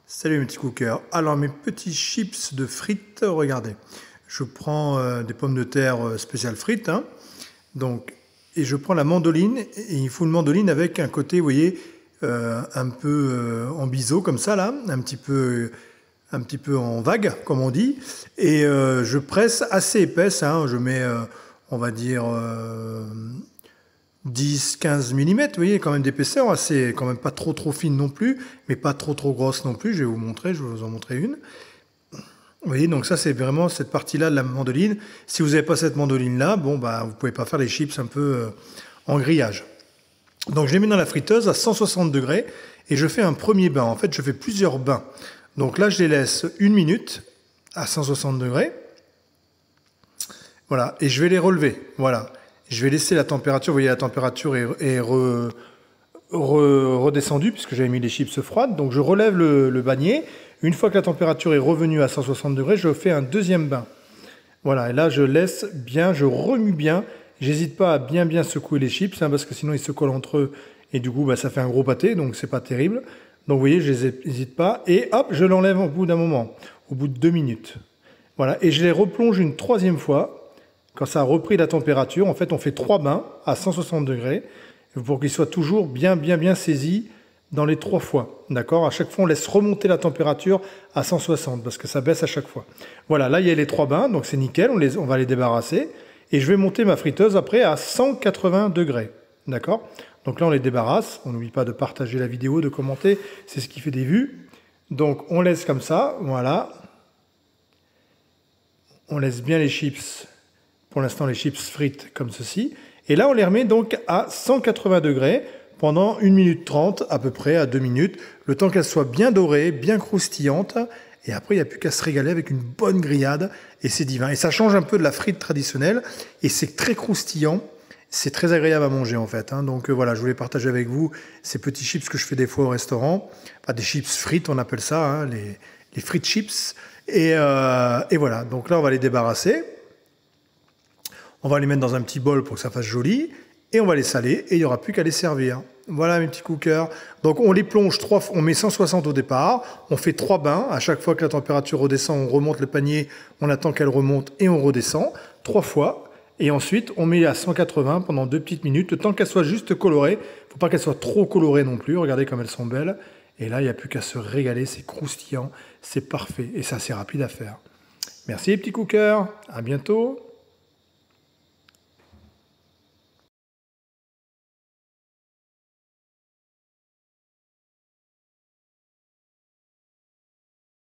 Salut mes petits cookers. Alors mes petits chips de frites, regardez. Je prends des pommes de terre spéciales frites, hein. Donc, et je prends la mandoline, et il faut une mandoline avec un côté, vous voyez, un peu en biseau comme ça là, un petit peu en vague, comme on dit. Et je presse assez épaisse, hein. Je mets, on va dire, 10-15 mm, vous voyez, quand même d'épaisseur, assez, quand même pas trop fine non plus, mais pas trop grosse non plus. Je vais vous montrer, je vais vous en montrer une. Vous voyez, donc ça c'est vraiment cette partie-là de la mandoline. Si vous n'avez pas cette mandoline-là, bon bah vous pouvez pas faire les chips un peu en grillage. Donc je les mets dans la friteuse à 160 degrés et je fais un premier bain. En fait, je fais plusieurs bains. Donc là, je les laisse 1 minute à 160 degrés. Voilà, et je vais les relever. Voilà. Je vais laisser la température, vous voyez, la température est redescendue puisque j'avais mis les chips froides. Donc je relève le panier. Une fois que la température est revenue à 160 degrés, je fais un deuxième bain. Voilà, et là je laisse bien, je remue bien. J'hésite pas à bien secouer les chips, hein, parce que sinon ils se collent entre eux et du coup bah, ça fait un gros pâté, donc c'est pas terrible. Donc vous voyez, je n'hésite pas et hop, je l'enlève au bout d'un moment, au bout de 2 minutes. Voilà, et je les replonge une troisième fois. Quand ça a repris la température, en fait on fait 3 bains à 160 degrés pour qu'ils soient toujours bien saisis dans les 3 fois. D'accord? À chaque fois, on laisse remonter la température à 160 parce que ça baisse à chaque fois. Voilà, là, il y a les 3 bains, donc c'est nickel. On va les débarrasser. Et je vais monter ma friteuse après à 180 degrés. D'accord? Donc là, on les débarrasse. On n'oublie pas de partager la vidéo, de commenter. C'est ce qui fait des vues. Donc, on laisse comme ça. Voilà. On laisse bien les chips. Pour l'instant, les chips frites comme ceci. Et là, on les remet donc à 180 degrés pendant 1 minute 30, à peu près, à 2 minutes, le temps qu'elles soient bien dorées, bien croustillantes. Et après, il n'y a plus qu'à se régaler avec une bonne grillade, et c'est divin. Et ça change un peu de la frite traditionnelle, et c'est très croustillant. C'est très agréable à manger, en fait, hein. Donc voilà, je voulais partager avec vous ces petits chips que je fais des fois au restaurant. Enfin, des chips frites, on appelle ça, hein, les frites chips. Et voilà, donc là, on va les débarrasser. On va les mettre dans un petit bol pour que ça fasse joli. Et on va les saler et il n'y aura plus qu'à les servir. Voilà mes petits cookers. Donc on les plonge 3 fois, on met 160 au départ, on fait 3 bains. À chaque fois que la température redescend, on remonte le panier, on attend qu'elle remonte et on redescend 3 fois. Et ensuite, on met à 180 pendant 2 petites minutes, le temps qu'elles soient juste colorées. Il ne faut pas qu'elles soient trop colorées non plus. Regardez comme elles sont belles. Et là, il n'y a plus qu'à se régaler, c'est croustillant, c'est parfait et c'est assez rapide à faire. Merci les petits cookers, à bientôt.